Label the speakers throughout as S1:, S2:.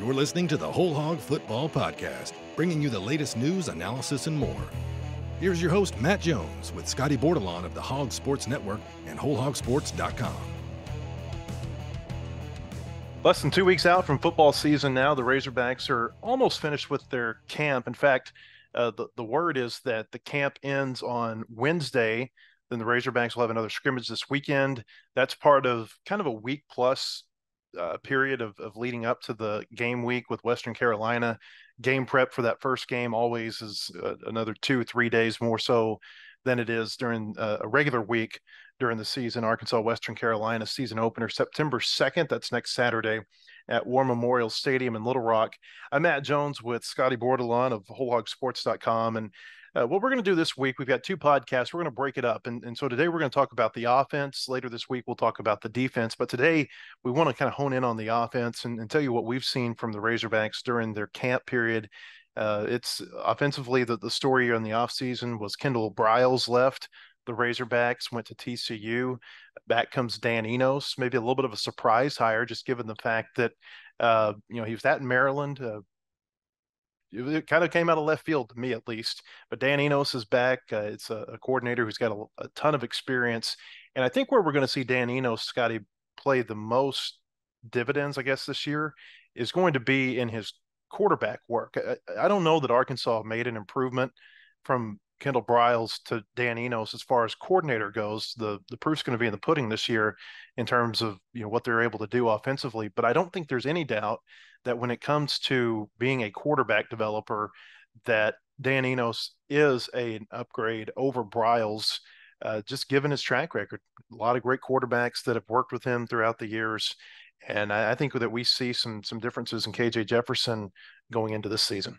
S1: You're listening to the Wholehog Football Podcast, bringing you the latest news, analysis, and more. Here's your host, Matt Jones, with Scotty Bordelon of the Hog Sports Network and WholeHogSports.com.
S2: Less than 2 weeks out from football season now, the Razorbacks are almost finished with their camp. In fact, the word is that the camp ends on Wednesday. Then the Razorbacks will have another scrimmage this weekend. That's part of kind of a week plus period of leading up to the game week with Western Carolina. Game prep for that first game always is another 2-3 days more so than it is during a regular week during the season. Arkansas Western Carolina season opener September 2nd. That's next Saturday at War Memorial Stadium in Little Rock. I'm Matt Jones with Scotty Bordelon of WholeHogSports.com. And what we're going to do this week, we've got two podcasts. We're going to break it up. And so today we're going to talk about the offense. Later this week, we'll talk about the defense. But today we want to kind of hone in on the offense and tell you what we've seen from the Razorbacks during their camp period. It's offensively, the story in the offseason was Kendall Briles left the Razorbacks, went to TCU. Back comes Dan Enos, maybe a little bit of a surprise hire, just given the fact that, he was at Maryland. It kind of came out of left field to me, at least. But Dan Enos is back. It's a coordinator who's got a ton of experience. And I think where we're going to see Dan Enos, Scotty, play the most dividends, I guess, this year is going to be in his quarterback work. I don't know that Arkansas made an improvement from Kendall Briles to Dan Enos as far as coordinator goes. The proof's going to be in the pudding this year in terms of what they're able to do offensively. But I don't think there's any doubt that when it comes to being a quarterback developer, that Dan Enos is an upgrade over Briles, just given his track record. A lot of great quarterbacks that have worked with him throughout the years. And I think that we see some differences in KJ Jefferson going into this season.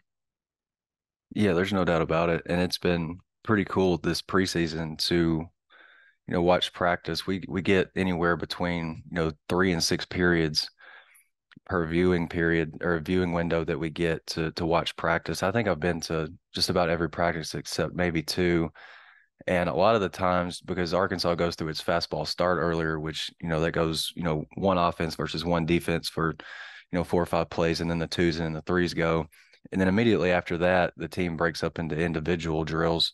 S3: Yeah, there's no doubt about it. And it's been pretty cool this preseason to, watch practice. We get anywhere between, 3 and 6 periods per viewing period or viewing window that we get to watch practice. I think I've been to just about every practice except maybe 2. And a lot of the times, because Arkansas goes through its fastball start earlier, which, that goes, one offense versus one defense for, 4 or 5 plays, and then the 2s and then the 3s go. And then immediately after that, the team breaks up into individual drills.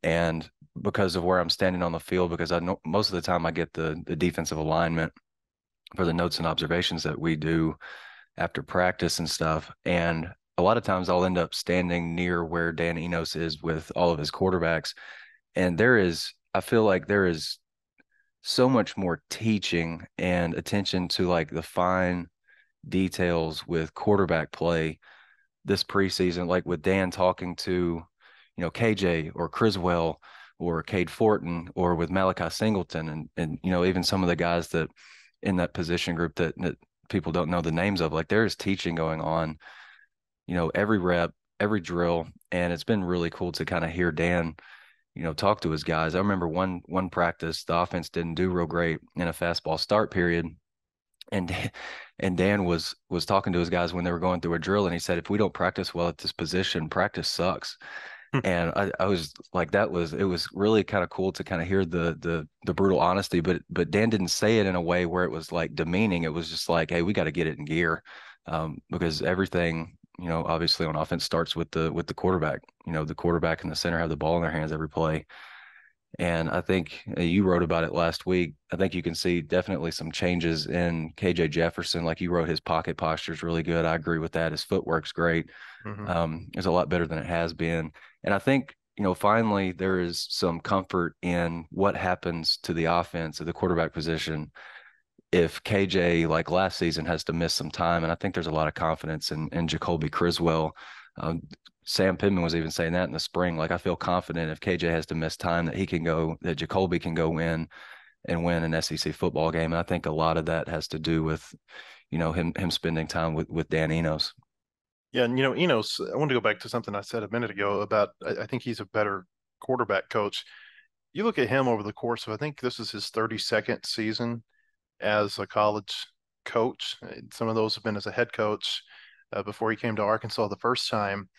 S3: And because of where I'm standing on the field, because I know most of the time I get the defensive alignment for the notes and observations that we do after practice and stuff. And a lot of times I'll end up standing near where Dan Enos is with all of his quarterbacks. And I feel like there is so much more teaching and attention to like the fine details with quarterback play this preseason, like with Dan talking to, KJ or Criswell or Cade Fortin, or with Malachi Singleton and even some of the guys that in that position group that people don't know the names of. Like, there is teaching going on, every rep, every drill. And it's been really cool to kind of hear Dan, talk to his guys. I remember one practice, the offense didn't do real great in a fastball start period. And Dan was talking to his guys when they were going through a drill, and he said, if we don't practice well at this position, practice sucks. And I was like, it was really kind of cool to kind of hear the brutal honesty, but Dan didn't say it in a way where it was like demeaning. It was just like, hey, we got to get it in gear, because everything, obviously on offense starts with the quarterback. The quarterback and the center have the ball in their hands every play. And I think you wrote about it last week. I think you can see definitely some changes in KJ Jefferson. Like you wrote, his pocket posture is really good. I agree with that. His footwork's great.
S2: Mm-hmm.
S3: It's a lot better than it has been. And I think, finally there is some comfort in what happens to the offense at the quarterback position if KJ, like last season, has to miss some time. And I think there's a lot of confidence in Jacoby Criswell. Sam Pittman was even saying that in the spring. Like, I feel confident if KJ has to miss time that Jacoby can go in and win an SEC football game. And I think a lot of that has to do with, him spending time with Dan Enos.
S2: Yeah, and Enos, I want to go back to something I said a minute ago about I think he's a better quarterback coach. You look at him over the course of, I think this is his 32nd season as a college coach. Some of those have been as a head coach before he came to Arkansas the first time.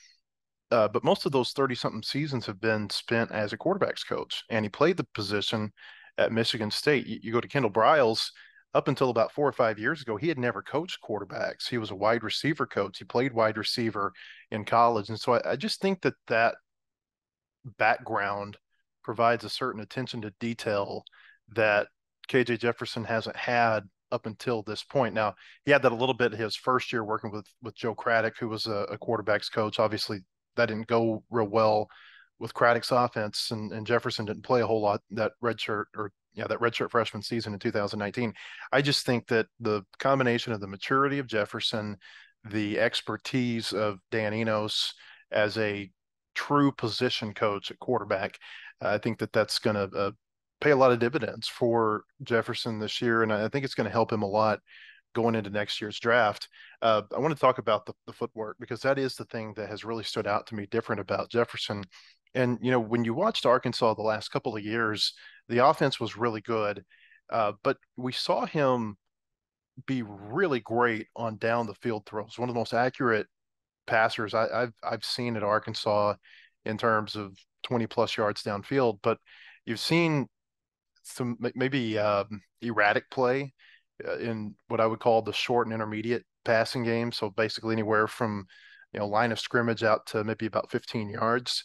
S2: But most of those 30-something seasons have been spent as a quarterback's coach, and he played the position at Michigan State. You go to Kendall Briles, up until about 4 or 5 years ago, he had never coached quarterbacks. He was a wide receiver coach. He played wide receiver in college. And so I just think that background provides a certain attention to detail that KJ Jefferson hasn't had up until this point. Now, he had that a little bit his first year working with Joe Craddock, who was a quarterback's coach. Obviously, that didn't go real well with Craddock's offense, and Jefferson didn't play a whole lot that redshirt freshman season in 2019. I just think that the combination of the maturity of Jefferson, the expertise of Dan Enos as a true position coach at quarterback, I think that's going to pay a lot of dividends for Jefferson this year, and I think it's going to help him a lot going into next year's draft. I want to talk about the footwork, because that is the thing that has really stood out to me different about Jefferson. And, when you watched Arkansas the last couple of years, the offense was really good, but we saw him be really great on down the field throws. One of the most accurate passers I've seen at Arkansas in terms of 20 plus yards downfield. But you've seen some maybe erratic play in what I would call the short and intermediate passing game. So basically anywhere from line of scrimmage out to maybe about 15 yards.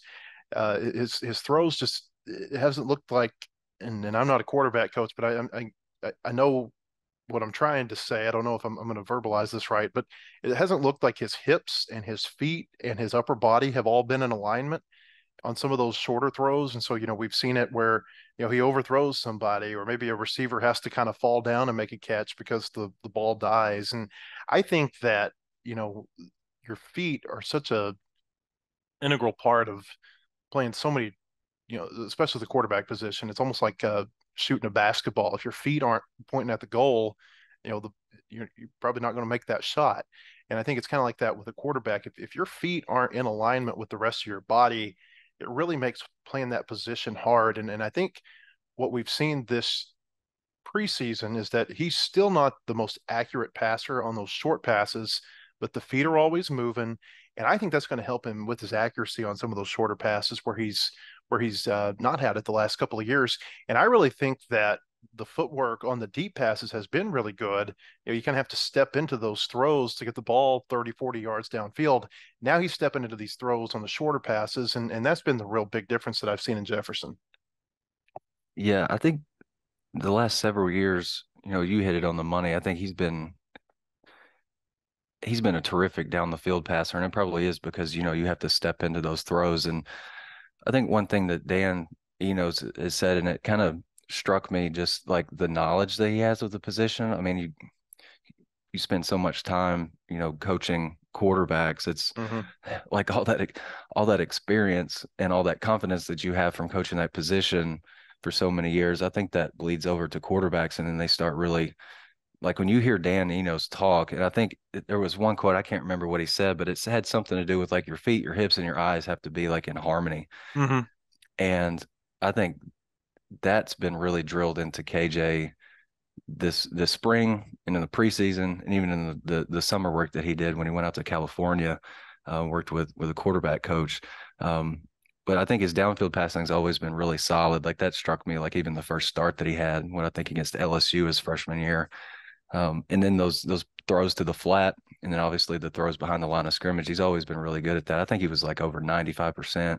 S2: His throws just, it hasn't looked like, and I'm not a quarterback coach, but I know what I'm trying to say. I don't know if I'm going to verbalize this right, but it hasn't looked like his hips and his feet and his upper body have all been in alignment on some of those shorter throws. And so, we've seen it where, he overthrows somebody, or maybe a receiver has to kind of fall down and make a catch because the ball dies. And I think that, your feet are such a integral part of playing so many, especially the quarterback position. It's almost like shooting a basketball. If your feet aren't pointing at the goal, you're probably not going to make that shot. And I think it's kind of like that with a quarterback. If your feet aren't in alignment with the rest of your body, it really makes playing that position hard. And I think what we've seen this preseason is that he's still not the most accurate passer on those short passes, but the feet are always moving. And I think that's going to help him with his accuracy on some of those shorter passes where he's not had it the last couple of years. And I really think that the footwork on the deep passes has been really good. You kind of have to step into those throws to get the ball 30, 40 yards downfield. Now he's stepping into these throws on the shorter passes, and that's been the real big difference that I've seen in Jefferson.
S3: Yeah, I think the last several years, you hit it on the money. I think he's been a terrific down the field passer, and it probably is because, you have to step into those throws. And I think one thing that Dan Enos has said, and it kind of struck me, just like the knowledge that he has of the position. I mean, you spend so much time, coaching quarterbacks. It's like all that experience and all that confidence that you have from coaching that position for so many years. I think that bleeds over to quarterbacks, and then they start really, like when you hear Dan Enos talk, and I think there was one quote, I can't remember what he said, but it had something to do with like your feet, your hips, and your eyes have to be like in harmony.
S2: Mm-hmm.
S3: And I think that's been really drilled into KJ this spring and in the preseason, and even in the summer work that he did when he went out to California, worked with a quarterback coach. But I think his downfield passing has always been really solid. Like that struck me, like even the first start that he had, when I think against LSU his freshman year. And then those throws to the flat, and then obviously the throws behind the line of scrimmage. He's always been really good at that. I think he was like over 95%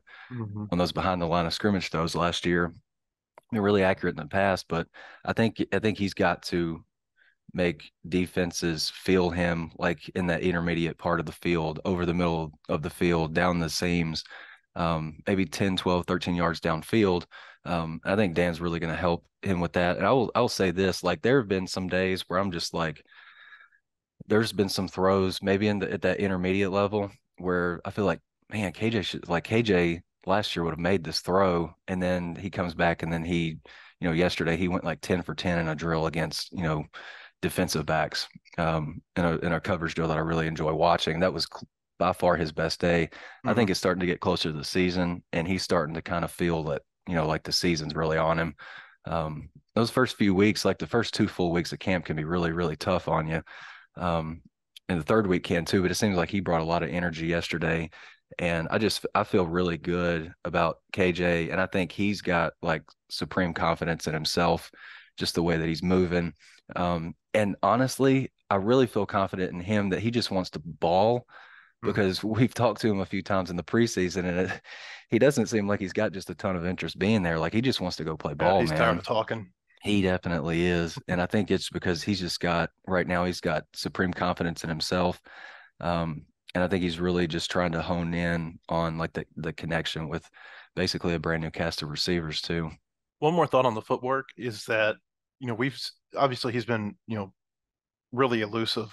S3: on those behind the line of scrimmage throws last year. Been really accurate in the past, but I think he's got to make defenses feel him like in that intermediate part of the field, over the middle of the field, down the seams, maybe 10, 12, 13 yards downfield. I think Dan's really going to help him with that. And I'll say this, like there have been some days where I'm just like, there's been some throws maybe at that intermediate level where I feel like, man, KJ last year would have made this throw, and then he comes back, and then yesterday he went like 10 for 10 in a drill against, defensive backs, in a coverage drill that I really enjoy watching. That was by far his best day. I think it's starting to get closer to the season, and he's starting to kind of feel that, like the season's really on him. Those first few weeks, like the first 2 full weeks of camp, can be really, really tough on you. And the third week can too, but it seems like he brought a lot of energy yesterday. And I feel really good about KJ. And I think he's got like supreme confidence in himself, just the way that he's moving. And honestly, I really feel confident in him that he just wants to ball
S2: Mhm.
S3: because we've talked to him a few times in the preseason and he doesn't seem like he's got just a ton of interest being there. Like he just wants to go play
S2: Yeah,
S3: ball,
S2: he's tired
S3: man.
S2: of talking.
S3: He definitely is. And I think it's because he's just got right now he's got supreme confidence in himself. Um, and I think he's really just trying to hone in on like the connection with basically a brand new cast of receivers too.
S2: One more thought on the footwork is that, we've obviously he's been, really elusive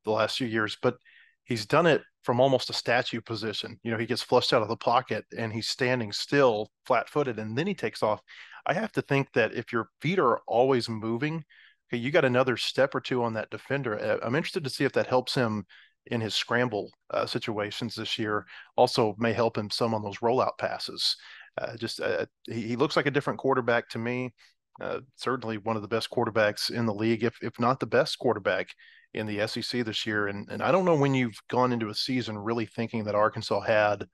S2: the last few years, but he's done it from almost a statue position. He gets flushed out of the pocket and he's standing still, flat-footed, and then he takes off. I have to think that if your feet are always moving, okay, you got another step or two on that defender. I'm interested to see if that helps him in his scramble situations this year. Also, may help him some on those rollout passes. Just he looks like a different quarterback to me. Certainly one of the best quarterbacks in the league, if not the best quarterback in the SEC this year. And I don't know when you've gone into a season really thinking that Arkansas had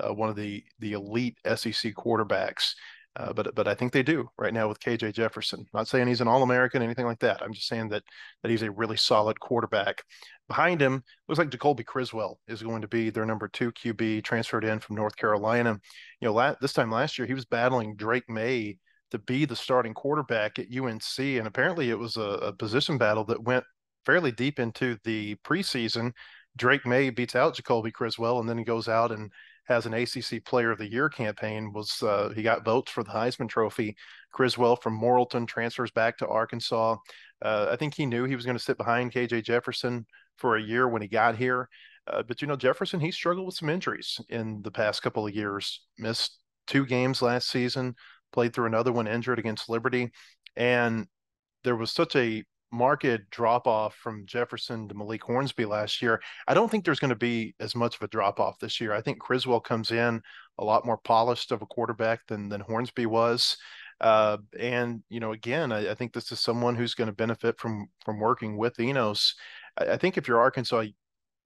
S2: one of the elite SEC quarterbacks. But I think they do right now with KJ Jefferson. Not saying he's an All-American, anything like that. I'm just saying that he's a really solid quarterback. Behind him, looks like Jacoby Criswell is going to be their number 2 QB, transferred in from North Carolina. This time last year he was battling Drake May to be the starting quarterback at UNC. And apparently it was a position battle that went fairly deep into the preseason. Drake May beats out Jacoby Criswell, and then he goes out and has an ACC Player of the Year campaign. He got votes for the Heisman Trophy. Criswell from Morrilton transfers back to Arkansas. I think he knew he was going to sit behind KJ Jefferson for a year when he got here. But Jefferson, he struggled with some injuries in the past couple of years. Missed 2 games last season, played through another one injured against Liberty. And there was such a marked drop off from Jefferson to Malik Hornsby last year. I don't think there's going to be as much of a drop off this year. I think Criswell comes in a lot more polished of a quarterback than Hornsby was. And again, I think this is someone who's going to benefit from working with Enos. I think if you're Arkansas,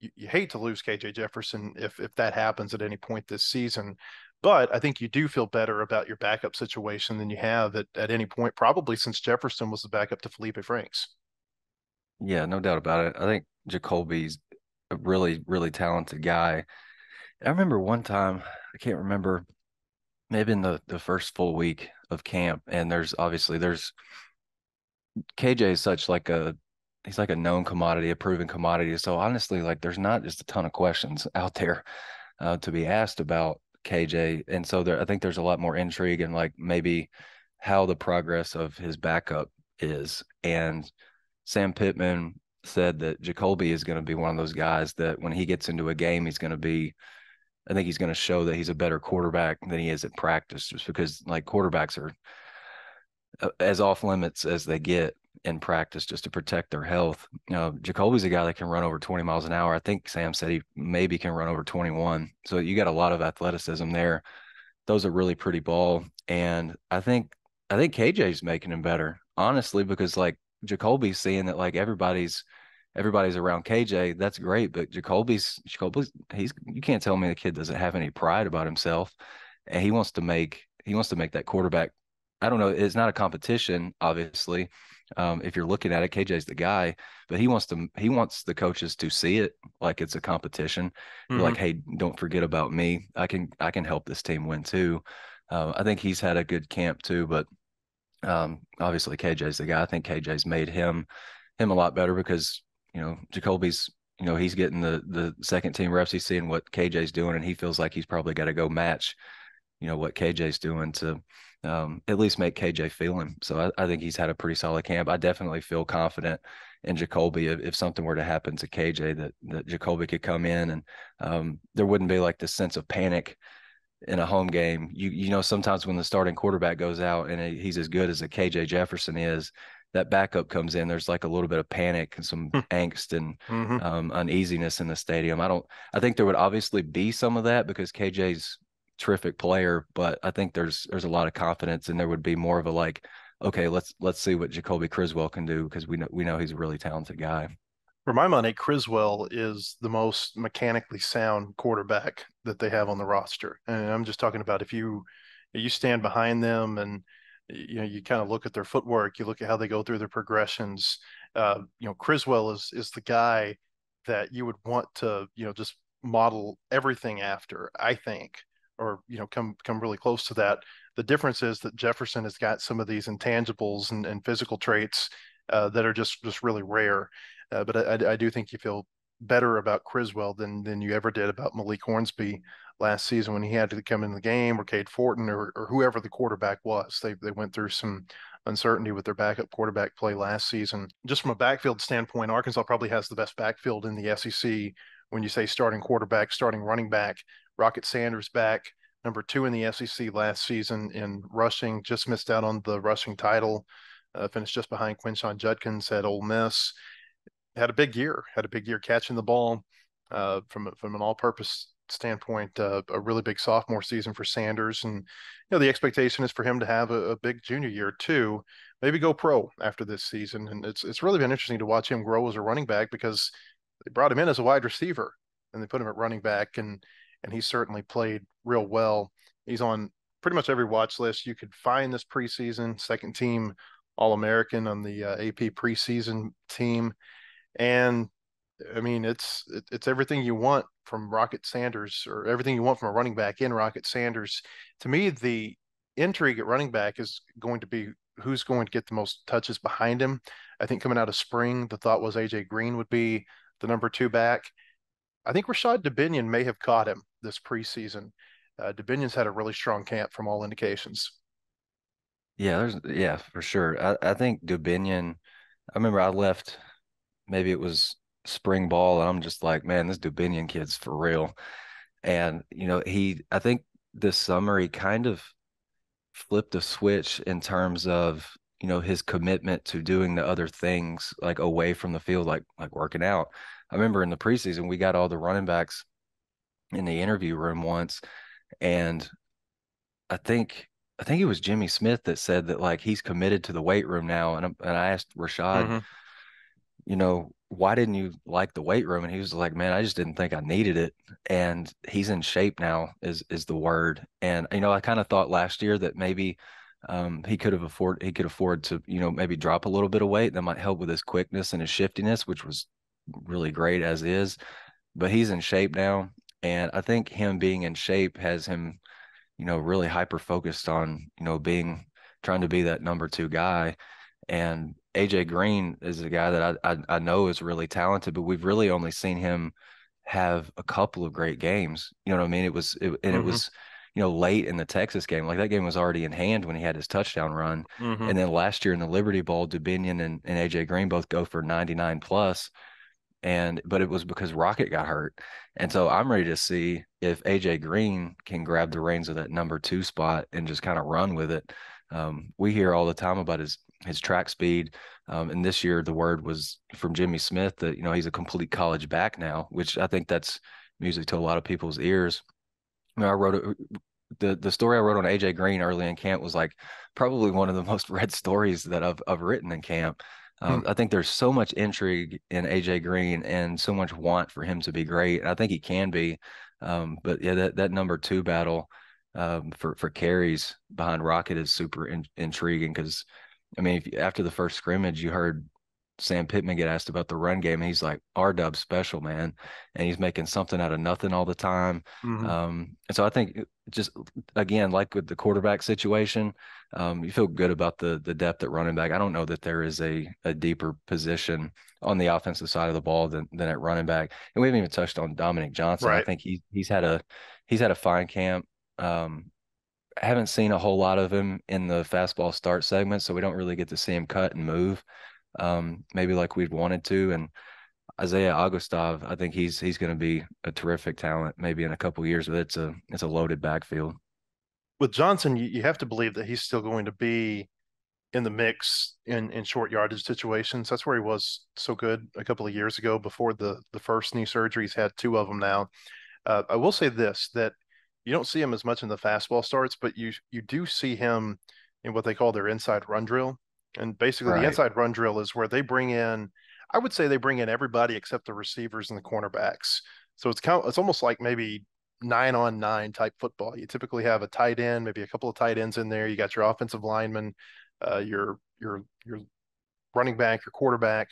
S2: you hate to lose KJ Jefferson if that happens at any point this season. But I think you do feel better about your backup situation than you have at any point, probably since Jefferson was the backup to Felipe Franks.
S3: Yeah, no doubt about it. I think Jacoby's a really, really talented guy. I remember one time, I can't remember, maybe in the first full week of camp, and there's KJ is such like he's like a known commodity, a proven commodity. So honestly, like there's not just a ton of questions out there to be asked about KJ, and so I think there's a lot more intrigue and like maybe how the progress of his backup is. And Sam Pittman said that Jacoby is going to be one of those guys that when he gets into a game, I think he's going to show that he's a better quarterback than he is at practice, just because like quarterbacks are as off limits as they get in practice just to protect their health. Jacoby's a guy that can run over 20 miles an hour. I think Sam said he maybe can run over 21. So you got a lot of athleticism there. Those are really pretty ball. And I think KJ's making him better, honestly, because like Jacoby's seeing that like everybody's around KJ. That's great, but Jacoby's he's you can't tell me the kid doesn't have any pride about himself, and he wants to make that quarterback. I don't know. It's not a competition, obviously. If you're looking at it, KJ's the guy, but he wants the coaches to see it like it's a competition. You're
S2: Mm-hmm.
S3: like, hey, don't forget about me. I can help this team win too. I think he's had a good camp too, but obviously KJ's the guy. I think KJ's made him a lot better because Jacoby's he's getting the second team reps. He's seeing what KJ's doing, and he feels like he's probably got to go match what KJ's doing to at least make KJ feel him. So I think he's had a pretty solid camp. I definitely feel confident in Jacoby if something were to happen to KJ that Jacoby could come in and there wouldn't be like this sense of panic in a home game. Sometimes when the starting quarterback goes out and he's as good as a KJ Jefferson is, that backup comes in. There's like a little bit of panic and some angst and
S2: Mm-hmm.
S3: uneasiness in the stadium. I think there would obviously be some of that because KJ's terrific player, but I think there's a lot of confidence and there would be more of a like, okay, let's see what Jacoby Criswell can do because we know he's a really talented guy.
S2: For my money, Criswell is the most mechanically sound quarterback that they have on the roster. And I'm just talking about if you stand behind them and you kind of look at their footwork, you look at how they go through their progressions. Criswell is the guy that you would want to, just model everything after, I think, or, come really close to that. The difference is that Jefferson has got some of these intangibles and physical traits that are just really rare. But I do think you feel better about Criswell than you ever did about Malik Hornsby last season when he had to come in the game, or Cade Fortin, or whoever the quarterback was. They went through some uncertainty with their backup quarterback play last season. Just from a backfield standpoint, Arkansas probably has the best backfield in the SEC. When you say starting quarterback, starting running back, Rocket Sanders back, number 2 in the SEC last season in rushing, just missed out on the rushing title, finished just behind Quinshon Judkins at Ole Miss. Had a big year catching the ball from an all-purpose standpoint. A really big sophomore season for Sanders, and the expectation is for him to have a big junior year too, maybe go pro after this season. And it's really been interesting to watch him grow as a running back, because they brought him in as a wide receiver and they put him at running back, and he certainly played real well. He's on pretty much every watch list you could find this preseason. Second team All-American on the AP preseason team. And I mean, it's everything you want from Rocket Sanders, or everything you want from a running back in Rocket Sanders. To me, the intrigue at running back is going to be who's going to get the most touches behind him. I think coming out of spring, the thought was AJ Green would be the number 2 back. I think Rashad Dubinion may have caught him this preseason. Dubinion's had a really strong camp from all indications.
S3: Yeah, for sure. I think Dubinion, I remember I left, maybe it was spring ball, and I'm just like, man, this Dubinion kid's for real. And, I think this summer he kind of flipped a switch in terms of, his commitment to doing the other things, like away from the field, like working out. I remember in the preseason, we got all the running backs in the interview room once, and I think I think it was Jimmy Smith that said that, like, he's committed to the weight room now. And I asked Rashad,
S2: Mm-hmm.
S3: why didn't you like the weight room? And he was like, man, I just didn't think I needed it. And he's in shape now is the word. And, I kind of thought last year that maybe he could afford to, maybe drop a little bit of weight. That might help with his quickness and his shiftiness, which was really great as is. But he's in shape now. And I think him being in shape has him, really hyper focused on, trying to be that number 2 guy. And AJ Green is a guy that I know is really talented, but we've really only seen him have a couple of great games. You know what I mean? It
S2: Mm-hmm.
S3: was, late in the Texas game. Like, that game was already in hand when he had his touchdown run.
S2: Mm-hmm.
S3: And then last year in the Liberty Bowl, Dubinion and AJ Green both go for 99 plus. But it was because Rocket got hurt. And so I'm ready to see if AJ Green can grab the reins of that number 2 spot and just kind of run with it. We hear all the time about his track speed. And this year the word was from Jimmy Smith that, he's a complete college back now, which I think that's music to a lot of people's ears. I wrote the story I wrote on AJ Green early in camp was like probably one of the most read stories that I've written in camp. I think there's so much intrigue in AJ Green and so much want for him to be great. And I think he can be. But yeah, that number 2 battle for carries behind Rocket is super intriguing, because I mean, after the first scrimmage, you heard Sam Pittman get asked about the run game, and he's like, R-Dub special, man. And he's making something out of nothing all the time.
S2: Mm-hmm.
S3: And so I think just, again, like with the quarterback situation, you feel good about the depth at running back. I don't know that there is a deeper position on the offensive side of the ball than at running back. And we haven't even touched on Dominic Johnson. I
S2: Right.
S3: think he's had a fine camp. I haven't seen a whole lot of him in the fastball start segment, so we don't really get to see him cut and move, maybe like we'd wanted to. And Isaiah Augustov, I think he's going to be a terrific talent maybe in a couple years, but it's a loaded backfield.
S2: With Johnson, you have to believe that he's still going to be in the mix in short yardage situations. That's where he was so good a couple of years ago before the first knee surgery. He's had 2 of them now. I will say this, that you don't see him as much in the fastball starts, but you do see him in what they call their inside run drill. And basically, the
S3: Right.
S2: inside run drill is where they bring in, I would say they bring in everybody except the receivers and the cornerbacks. So it's almost like maybe 9-on-9 type football. You typically have a tight end, maybe a couple of tight ends in there. You got your offensive lineman, your running back, your quarterback.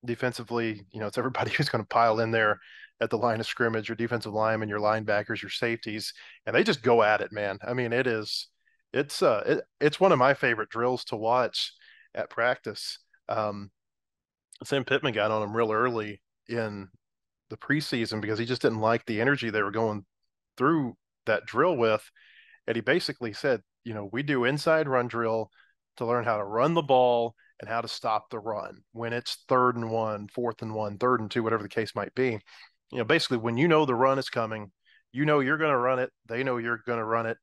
S2: Defensively, it's everybody who's going to pile in there at the line of scrimmage, your defensive linemen, your linebackers, your safeties, and they just go at it, man. I mean, it's one of my favorite drills to watch at practice. Sam Pittman got on him real early in the preseason because he just didn't like the energy they were going through that drill with. And he basically said, we do inside run drill to learn how to run the ball and how to stop the run when it's 3rd and 1, 4th and 1, 3rd and 2, whatever the case might be. Basically when the run is coming, you're going to run it. They know you're going to run it.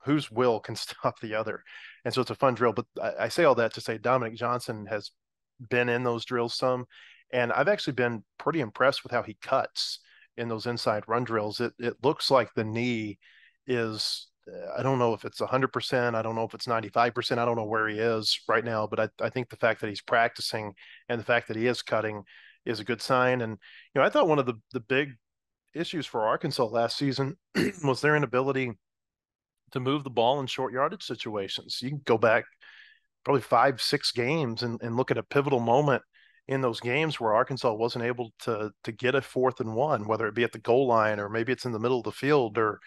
S2: Whose will can stop the other. And so it's a fun drill. But I say all that to say Dominic Johnson has been in those drills some, and I've actually been pretty impressed with how he cuts in those inside run drills. It looks like the knee is, I don't know if it's 100%. I don't know if it's 95%. I don't know where he is right now, but I think the fact that he's practicing and the fact that he is cutting is a good sign. And, I thought one of the big issues for Arkansas last season was their inability to move the ball in short yardage situations. You can go back probably 5-6 games and look at a pivotal moment in those games where Arkansas wasn't able to get a 4th and 1, whether it be at the goal line or maybe it's in the middle of the field or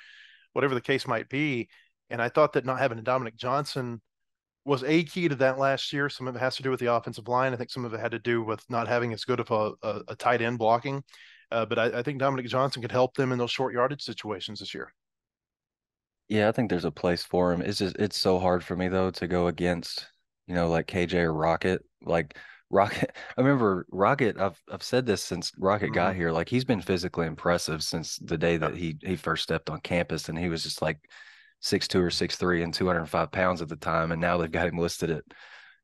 S2: whatever the case might be. And I thought that not having a Dominic Johnson was a key to that last year. Some of it has to do with the offensive line. I think some of it had to do with not having as good of a tight end blocking. But I think Dominic Johnson could help them in those short yardage situations this year.
S3: Yeah, I think there's a place for him. It's so hard for me though to go against, like KJ or Rocket. Like Rocket, I remember Rocket, I've said this since Rocket got
S2: Mm-hmm.
S3: here. Like he's been physically impressive since the day
S2: Yeah.
S3: that he first stepped on campus, and he was just like 6'2" or 6'3" and 205 pounds at the time. And now they've got him listed at,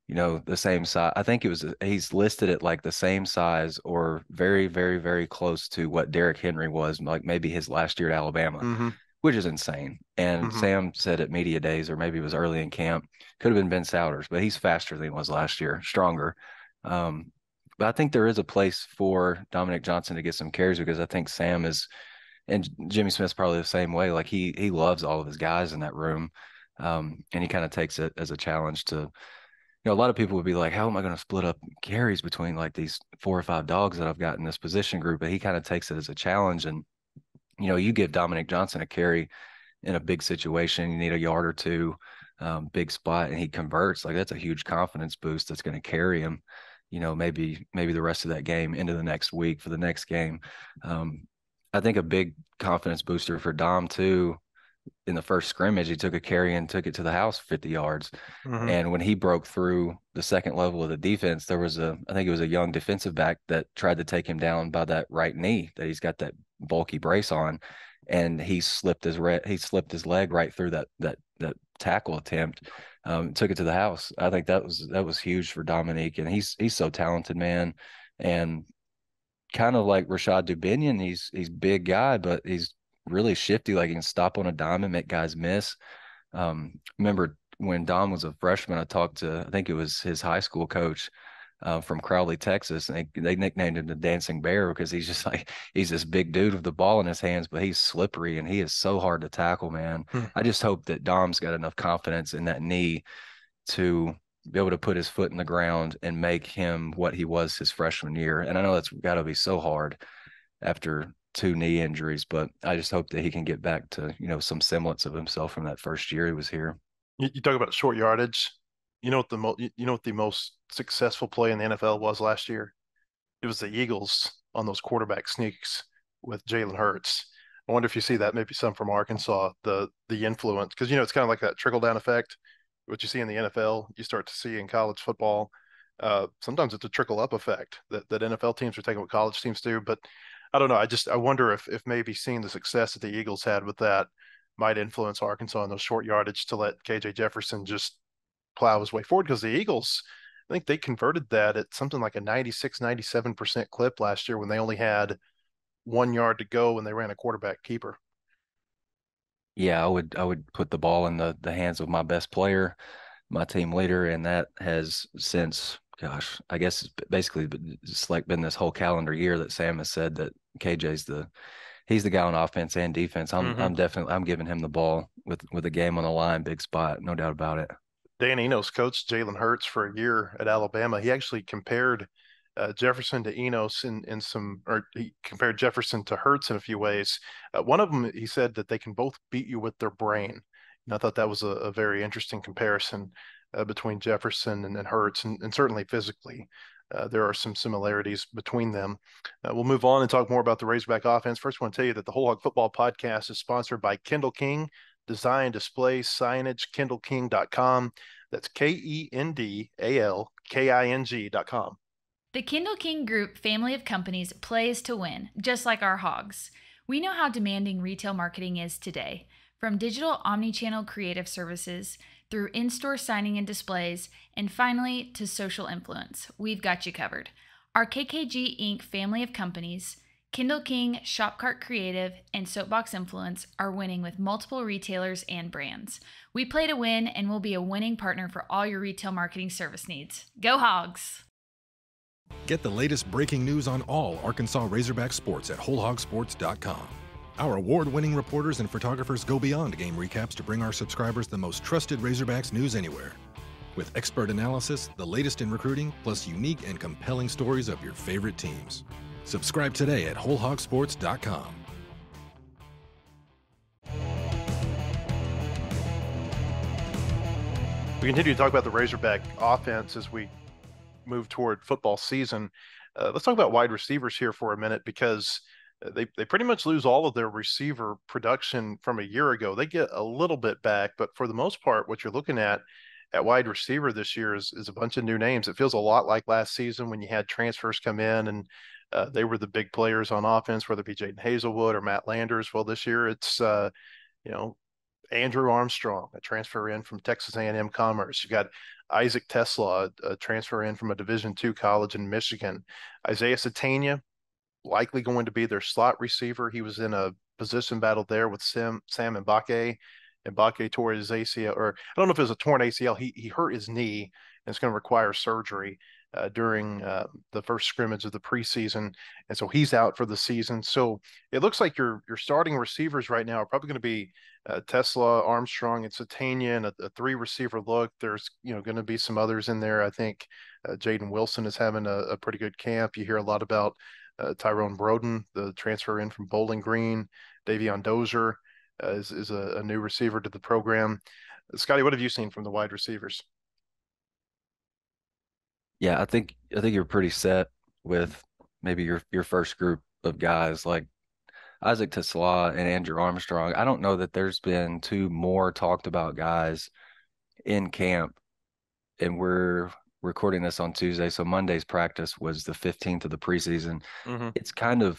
S3: the same size. I think he's listed at like the same size or very, very, very close to what Derrick Henry was, like maybe his last year at Alabama,
S2: Mm-hmm.
S3: which is insane. And
S2: Mm-hmm.
S3: Sam said at media days, or maybe it was early in camp, could have been Ben Souders, but he's faster than he was last year, stronger. Um, but I think there is a place for Dominic Johnson to get some carries because I think Sam is, and Jimmy Smith's probably the same way. Like he loves all of his guys in that room, and he kind of takes it as a challenge to. A lot of people would be like, "How am I going to split up carries between like these 4 or 5 dogs that I've got in this position group?" But he kind of takes it as a challenge, and you give Dominic Johnson a carry in a big situation, you need a yard or two, big spot, and he converts. Like that's a huge confidence boost that's going to carry him, maybe the rest of that game into the next week for the next game. I think a big confidence booster for Dom too. In the first scrimmage, he took a carry and took it to the house 50 yards.
S2: Mm-hmm.
S3: And when he broke through the second level of the defense, there was I think it was a young defensive back that tried to take him down by that right knee that he's got that bulky brace on, and he slipped his leg right through that tackle attempt, took it to the house. I think that was huge for Dominique, and he's so talented, man, and kind of like Rashad Dubinion. He's big guy, but he's really shifty. Like he can stop on a dime and make guys miss. Remember when Dom was a freshman, I talked to, I think it was his high school coach from Crowley, Texas, and they nicknamed him the Dancing Bear because he's just like, he's this big dude with the ball in his hands, but he's slippery and he is so hard to tackle, man.
S2: Hmm.
S3: I just hope that Dom's got enough confidence in that knee to be able to put his foot in the ground and make him what he was his freshman year. And I know that's got to be so hard after 2 knee injuries, but I just hope that he can get back to, some semblance of himself from that first year he was here.
S2: You talk about short yardage. You know what the most successful play in the NFL was last year? It was the Eagles on those quarterback sneaks with Jalen Hurts. I wonder if you see that maybe some from Arkansas, the influence, because it's kind of like that trickle down effect. What you see in the NFL, you start to see in college football. Sometimes it's a trickle up effect that NFL teams are taking what college teams do. But I don't know. I wonder if maybe seeing the success that the Eagles had with that might influence Arkansas in those short yardage to let KJ Jefferson just plow his way forward, because the Eagles, I think they converted that at something like a 96, 97% clip last year when they only had 1 yard to go when they ran a quarterback keeper.
S3: Yeah, I would put the ball in the hands of my best player, my team leader, and that has since, gosh, I guess it's basically just like been this whole calendar year that Sam has said that KJ's he's the guy on offense and defense. I'm
S2: Mm-hmm.
S3: definitely I'm giving him the ball with a game on the line, big spot, no doubt about it.
S2: Dan Enos coached Jalen Hurts for a year at Alabama. He actually compared Jefferson to Enos in some, or he compared Jefferson to Hurts in a few ways. One of them, he said that they can both beat you with their brain. And I thought that was a very interesting comparison between Jefferson and Hurts, and certainly physically. There are some similarities between them. We'll move on and talk more about the Razorback offense. First, I want to tell you that the Wholehog Football Podcast is sponsored by Kendall King, Design, Display, Signage, KendallKing.com. That's KendallKing.com.
S4: The Kendall King Group family of companies plays to win, just like our hogs. We know how demanding retail marketing is today. From digital omni-channel creative services, through in-store signing and displays, and finally to social influence, we've got you covered. Our KKG Inc. family of companies, Kendall King, Shopcart Creative, and Soapbox Influence are winning with multiple retailers and brands. We play to win and will be a winning partner for all your retail marketing service needs. Go Hogs!
S1: Get the latest breaking news on all Arkansas Razorback sports at wholehogsports.com. Our award-winning reporters and photographers go beyond game recaps to bring our subscribers the most trusted Razorbacks news anywhere. With expert analysis, the latest in recruiting, plus unique and compelling stories of your favorite teams. Subscribe today at wholehogsports.com.
S2: We continue to talk about the Razorback offense as we move toward football season. Let's talk about wide receivers here for a minute, because they pretty much lose all of their receiver production from a year ago. They get a little bit back, but for the most part, what you're looking at wide receiver this year is a bunch of new names. It feels a lot like last season when you had transfers come in and they were the big players on offense, whether it be Jaden Hazelwood or Matt Landers. Well, this year it's Andrew Armstrong, a transfer in from Texas A&M Commerce. You got Isaac Tesla, a transfer in from a Division II college in Michigan. Isaiah Satania, likely going to be their slot receiver. He was in a position battle there with Sam Mbake. Mbake tore his ACL, or I don't know if it was a torn ACL. He hurt his knee, and it's going to require surgery during the first scrimmage of the preseason, and so he's out for the season. So it looks like your starting receivers right now are probably going to be Tesla, Armstrong, and Satania, and a three receiver look. There's going to be some others in there. I think Jaden Wilson is having a pretty good camp. You hear a lot about Tyrone Broden, the transfer in from Bowling Green. Davion Dozier is a new receiver to the program. Scotty, what have you seen from the wide receivers?
S3: Yeah, I think you're pretty set with maybe your first group of guys like Isaac Tesla and Andrew Armstrong. I don't know that there's been two more talked about guys in camp, and we're recording this on Tuesday, so Monday's practice was the 15th of the preseason.
S2: Mm-hmm.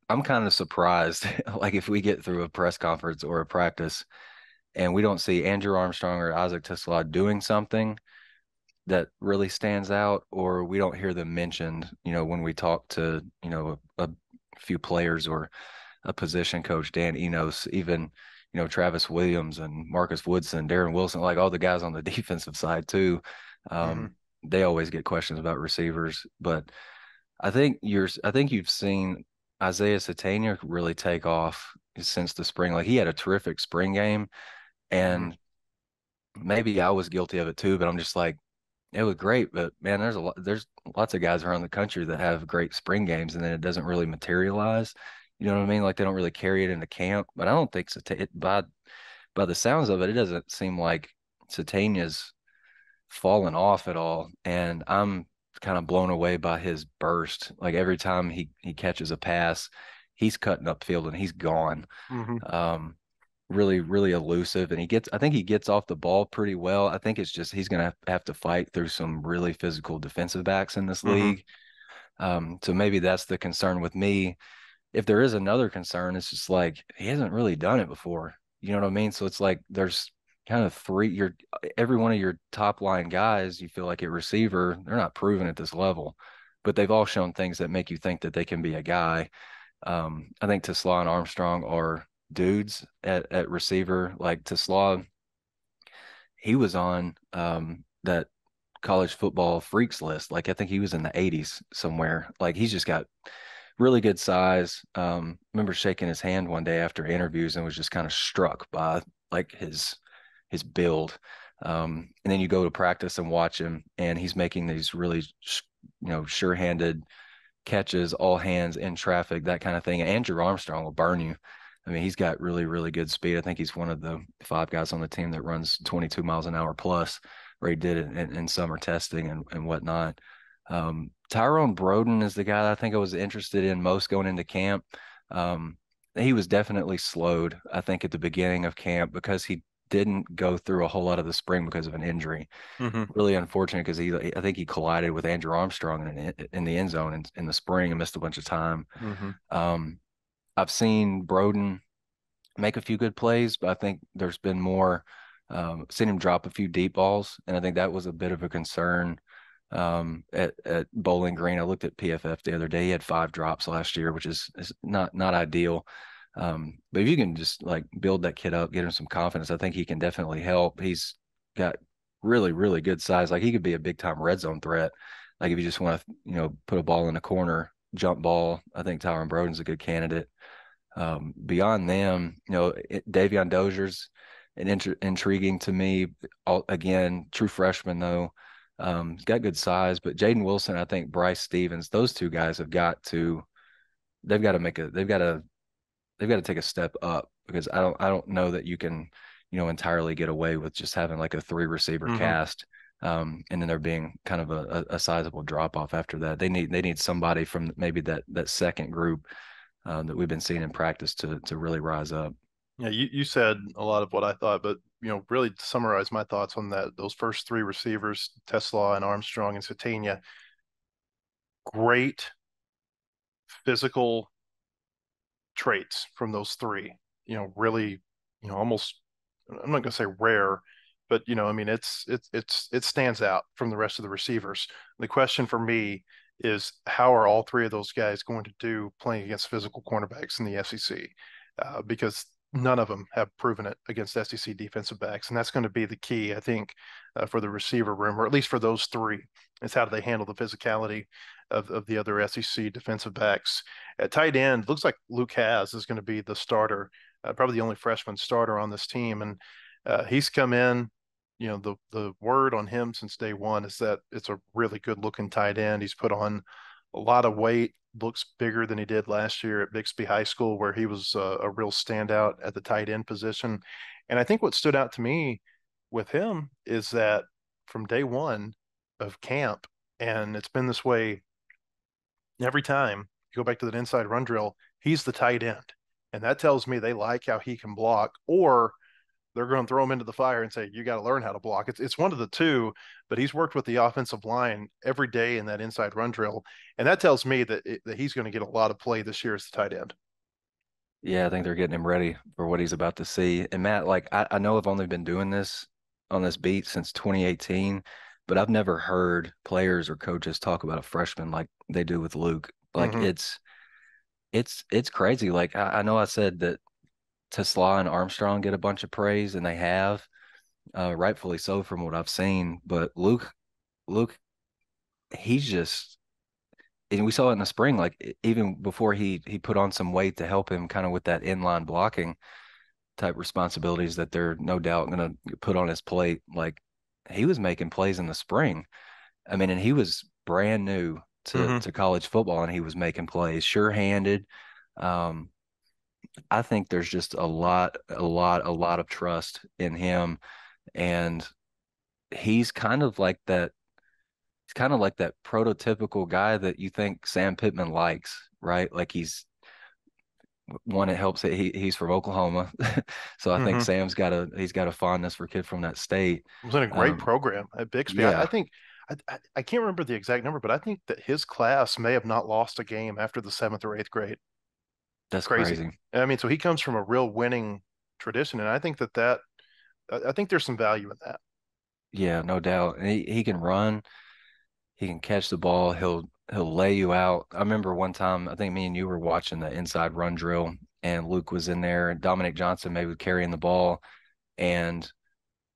S3: I'm kind of surprised, like if we get through a press conference or a practice and we don't see Andrew Armstrong or Isaac Tesla doing something that really stands out, or we don't hear them mentioned, when we talk to, a few players or a position coach, Dan Enos, even, Travis Williams and Marcus Woodson, Darren Wilson, like all the guys on the defensive side too. They always get questions about receivers, but I think you've seen Isaiah Satania really take off since the spring. Like he had a terrific spring game, and maybe I was guilty of it too, but I'm just like, it was great, but man, there's lots of guys around the country that have great spring games and then it doesn't really materialize. You know what I mean? Like they don't really carry it into camp. But I don't think by the sounds of it, it doesn't seem like Satania's fallen off at all. And I'm kind of blown away by his burst. Like every time he catches a pass, he's cutting upfield and he's gone. Really, really elusive, and I think he gets off the ball pretty well. I think it's just he's going to have to fight through some really physical defensive backs in this league. So maybe that's the concern with me. If there is another concern, it's just like he hasn't really done it before. You know what I mean? So it's like there's kind of every one of your top line guys, you feel like at receiver, they're not proven at this level, but they've all shown things that make you think that they can be a guy. I think Tesla and Armstrong are dudes at receiver. Like Tesla, he was on that college football freaks list. Like I think he was in the 80s somewhere. Like he's just got really good size. Remember shaking his hand one day after interviews and was just kind of struck by like his build. And then you go to practice and watch him, and he's making these really, sure-handed catches, all hands in traffic, that kind of thing. Andrew Armstrong will burn you. I mean, he's got really, really good speed. I think he's one of the 5 guys on the team that runs 22 miles an hour plus, or he did it in summer testing and whatnot. Tyrone Broden is the guy that I think I was interested in most going into camp. He was definitely slowed, I think, at the beginning of camp because he didn't go through a whole lot of the spring because of an injury. Really unfortunate because I think he collided with Andrew Armstrong in the end zone in the spring and missed a bunch of time. I've seen Broden make a few good plays, but I think there's been more. Seen him drop a few deep balls, and I think that was a bit of a concern at Bowling Green. I looked at PFF the other day. He had 5 drops last year, which is not ideal. But if you can just like build that kid up, get him some confidence, I think he can definitely help. He's got really, really good size. Like he could be a big time red zone threat. Like if you just want to, put a ball in the corner, jump ball, I think Tyron Broden's a good candidate. Beyond them, Davion Dozier's intriguing to me. Again, true freshman though. He's got good size, but Jaden Wilson, I think Bryce Stevens, those 2 guys they've got to take a step up because I don't know that you can, entirely get away with just having like a 3 receiver cast. And then there being kind of a sizable drop off after that. They need somebody from maybe that second group that we've been seeing in practice to really rise up.
S2: Yeah, you said a lot of what I thought, but really to summarize my thoughts on those first 3 receivers, Tesla and Armstrong and Satania, great physical traits from those 3. Really, almost, I'm not going to say rare, but I mean it stands out from the rest of the receivers. The question for me is how are all 3 of those guys going to do playing against physical cornerbacks in the SEC? Because none of them have proven it against SEC defensive backs, and that's going to be the key, I think, for the receiver room, or at least for those 3. Is how do they handle the physicality of the other SEC defensive backs? At tight end, looks like Luke Hasz is going to be the starter, probably the only freshman starter on this team, and he's come in. The word on him since day one is that it's a really good looking tight end. He's put on a lot of weight, looks bigger than he did last year at Bixby High School, where he was a real standout at the tight end position. And I think what stood out to me with him is that from day one of camp, and it's been this way every time you go back to that inside run drill, he's the tight end. And that tells me they like how he can block, or they're going to throw him into the fire and say, you got to learn how to block. It's one of the 2, but he's worked with the offensive line every day in that inside run drill. And that tells me that he's going to get a lot of play this year as the tight end.
S3: Yeah, I think they're getting him ready for what he's about to see. And Matt, like I know I've only been doing this on this beat since 2018, but I've never heard players or coaches talk about a freshman like they do with Luke. Like it's crazy. Like I know I said that Tesla and Armstrong get a bunch of praise, and they have, rightfully so from what I've seen. But Luke, he's just, and we saw it in the spring, like even before he put on some weight to help him kind of with that inline blocking type responsibilities that they're no doubt going to put on his plate. Like he was making plays in the spring. I mean, and he was brand new to college football, and he was making plays, sure-handed. I think there's just a lot of trust in him, and he's kind of like that. He's kind of like that prototypical guy that you think Sam Pittman likes, right? Like he's one. It helps that he's from Oklahoma, so I think Sam's got a fondness for kid from that state.
S2: It was in a great program at Bixby.
S3: Yeah.
S2: I think I can't remember the exact number, but I think that his class may have not lost a game after the 7th or 8th grade.
S3: That's crazy.
S2: I mean, so he comes from a real winning tradition, and I think I think there's some value in that.
S3: Yeah, no doubt. And he can run, he can catch the ball, he'll lay you out. I remember one time, I think me and you were watching the inside run drill, and Luke was in there, and Dominic Johnson maybe carrying the ball, and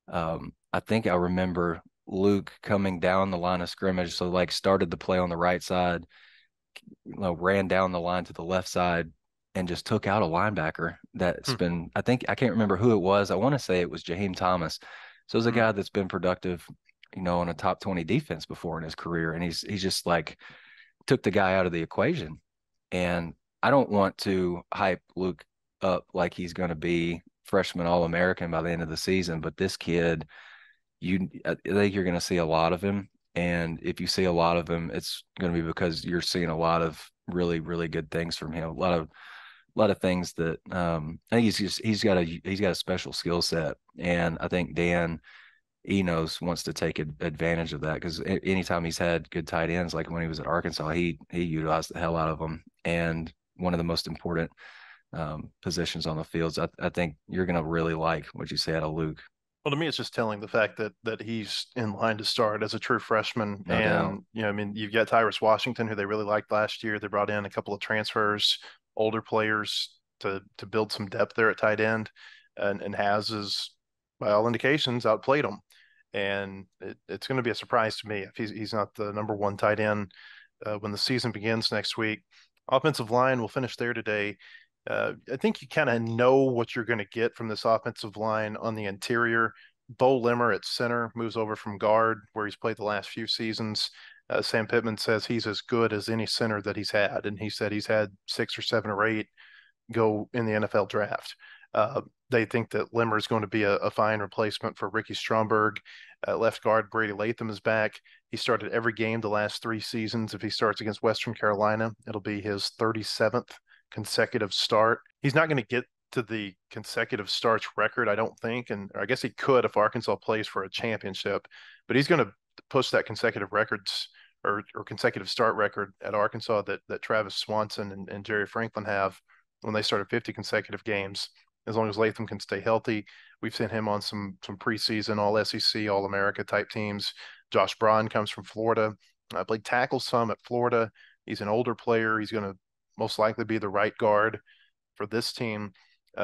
S3: I think I remember Luke coming down the line of scrimmage, so like started the play on the right side, ran down the line to the left side, and just took out a linebacker that's been, I can't remember who it was. I want to say it was Jaheim Thomas, So it's a guy that's been productive, on a top 20 defense before in his career. And he's just like took the guy out of the equation. And I don't want to hype Luke up like he's going to be freshman All-American by the end of the season, but this kid, I think you're going to see a lot of him. And if you see a lot of him, it's going to be because you're seeing a lot of really, really good things from him. A lot of things that I think he's got a special skill set, and I think Dan Enos wants to take advantage of that because anytime he's had good tight ends, like when he was at Arkansas, he utilized the hell out of them, and one of the most important positions on the fields. I think you're going to really like what you say out of Luke.
S2: Well, to me, it's just telling the fact that he's in line to start as a true freshman.
S3: No doubt.
S2: And, I mean, you've got Tyrus Washington, who they really liked last year. They brought in a couple of transfers, older players to build some depth there at tight end, and has, by all indications, outplayed them. And it's going to be a surprise to me if he's not the number one tight end when the season begins next week. Offensive line will finish there today. I think you kind of know what you're going to get from this offensive line on the interior. Bo Limmer at center moves over from guard, where he's played the last few seasons. Sam Pittman says he's as good as any center that he's had, and he said he's had 6 or 7 or 8 go in the NFL draft. They think that Limmer is going to be a fine replacement for Ricky Stromberg. Left guard Brady Latham is back. He started every game the last 3 seasons. If he starts against Western Carolina, it'll be his 37th consecutive start. He's not going to get to the consecutive starts record, I don't think, and I guess he could if Arkansas plays for a championship, but he's going to push that consecutive records or consecutive start record at Arkansas that Travis Swanson and Jerry Franklin have when they started 50 consecutive games. As long as Latham can stay healthy, we've seen him on some preseason All SEC, All America type teams. Josh Braun comes from Florida. Played tackle some at Florida. He's an older player. He's going to most likely be the right guard for this team.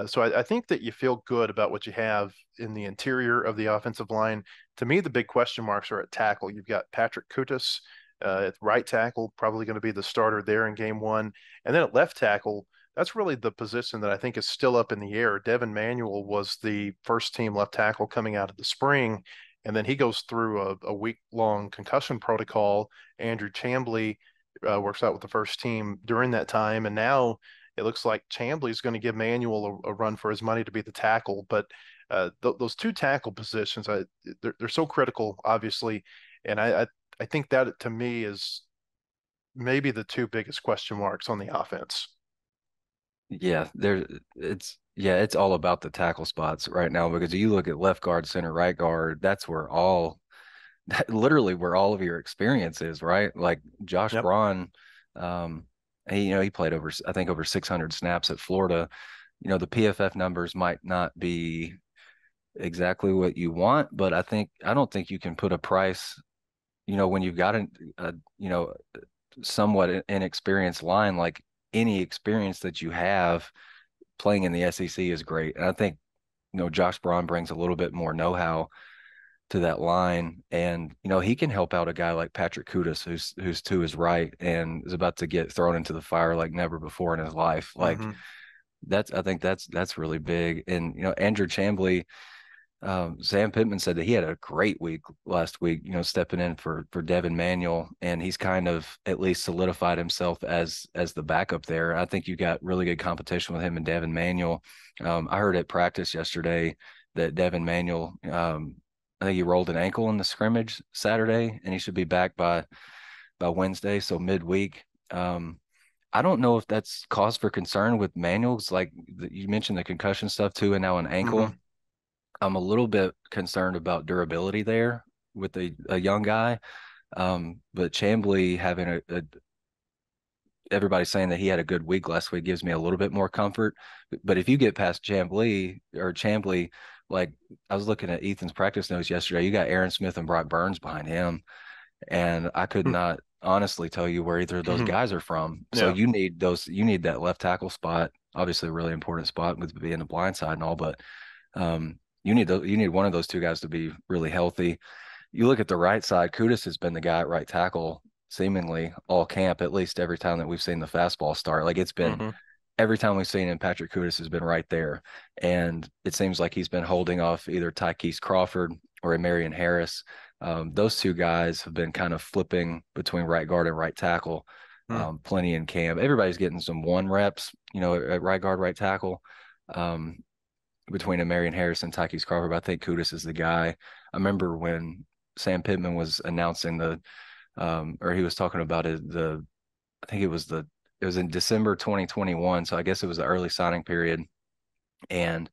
S2: So I think that you feel good about what you have in the interior of the offensive line. To me, the big question marks are at tackle. You've got Patrick Kutas at right tackle, probably going to be the starter there in game 1. And then at left tackle, that's really the position that I think is still up in the air. Devin Manuel was the first team left tackle coming out of the spring, and then he goes through a week-long concussion protocol. Andrew Chamblee works out with the first team during that time, and now it looks like Chamblee's going to give Manuel a run for his money to be the tackle. But those 2 tackle positions, they're so critical, obviously, and I think that to me is maybe the 2 biggest question marks on the offense.
S3: Yeah, it's all about the tackle spots right now because you look at left guard, center, right guard, that's literally where all of your experience is, right? Like Josh Braun, he played over 600 snaps at Florida. The PFF numbers might not be exactly what you want, but I don't think you can put a price, when you've got a somewhat inexperienced line, like any experience that you have playing in the SEC is great. And I think, Josh Braun brings a little bit more know-how to that line. And, he can help out a guy like Patrick Kutas, who's to his right and is about to get thrown into the fire like never before in his life. Like I think that's really big. And, Andrew Chamblee, Sam Pittman said that he had a great week last week, stepping in for Devin Manuel, and he's kind of at least solidified himself as the backup there. I think you got really good competition with him and Devin Manuel. I heard at practice yesterday that Devin Manuel, I think he rolled an ankle in the scrimmage Saturday, and he should be back by Wednesday, so midweek. I don't know if that's cause for concern with Manuel's, like you mentioned the concussion stuff too, and now an ankle. I'm a little bit concerned about durability there with a young guy. But Chamblee having everybody's saying that he had a good week last week gives me a little bit more comfort. But if you get past Chamblee, like I was looking at Ethan's practice notes yesterday, you got Aaron Smith and Brock Burns behind him. And I could not honestly tell you where either of those guys are from. So you need that left tackle spot, obviously a really important spot with being the blind side and all, but you need one of those 2 guys to be really healthy. You look at the right side, Kutas has been the guy at right tackle seemingly all camp, at least every time that we've seen the fastball start. Like it's been every time we've seen him, Patrick Kutas has been right there. And it seems like he's been holding off either Tykees Crawford or Marion Harris. Those two guys have been kind of flipping between right guard and right tackle plenty in camp. Everybody's getting some 1 reps, at right guard, right tackle. Between Marion Harris and Tykes Crawford, but I think Kudus is the guy. I remember when Sam Pittman was announcing or he was talking about it, I think it was in December 2021. So I guess it was the early signing period. And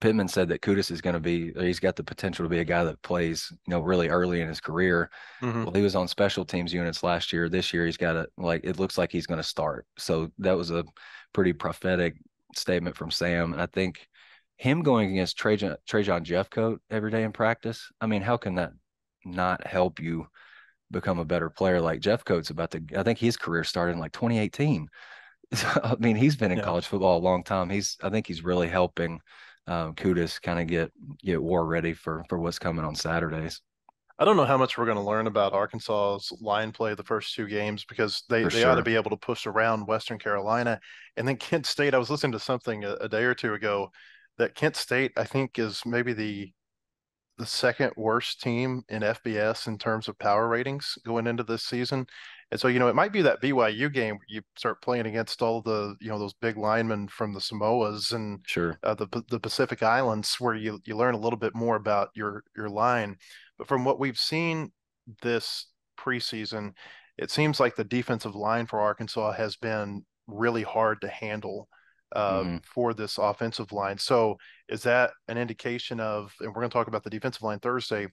S3: Pittman said that Kudus is going to he's got the potential to be a guy that plays, really early in his career. Well, he was on special teams units last year. This year, he's got it looks like he's going to start. So that was a pretty prophetic statement from Sam. And I think him going against Trajan Jeffcoat every day in practice, I mean, how can that not help you become a better player? Like Jeffcoat's I think his career started in like 2018. So, I mean, he's been in college football a long time. I think he's really helping Kudus kind of get war ready for what's coming on Saturdays.
S2: I don't know how much we're going to learn about Arkansas's line play the first 2 games, because they ought to be able to push around Western Carolina. And then Kent State, I was listening to something a day or two ago that Kent State, I think, is maybe the second worst team in FBS in terms of power ratings going into this season. And so, it might be that BYU game where you start playing against all the, those big linemen from the Samoas and the Pacific Islands, where you learn a little bit more about your line. But from what we've seen this preseason, it seems like the defensive line for Arkansas has been really hard to handle for this offensive line. So is that an indication of, and we're going to talk about the defensive line Thursday,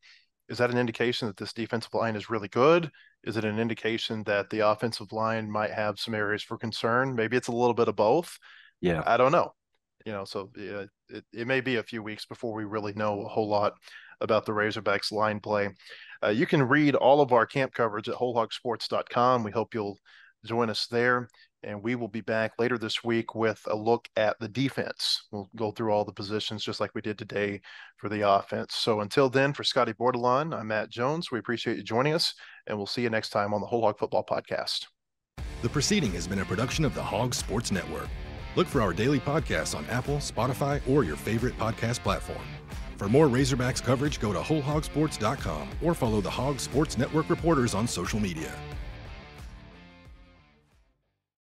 S2: is that an indication that this defensive line is really good? Is it an indication that the offensive line might have some areas for concern? Maybe it's a little bit of both.
S3: Yeah.
S2: I don't know. So it may be a few weeks before we really know a whole lot about the Razorbacks line play. You can read all of our camp coverage at wholehogsports.com. We hope you'll join us there. And we will be back later this week with a look at the defense. We'll go through all the positions just like we did today for the offense. So until then, for Scotty Bordelon, I'm Matt Jones. We appreciate you joining us, and we'll see you next time on the Wholehog Football Podcast.
S1: The proceeding has been a production of the Hog Sports Network. Look for our daily podcasts on Apple, Spotify, or your favorite podcast platform. For more Razorbacks coverage, go to wholehogsports.com or follow the Hog Sports Network reporters on social media.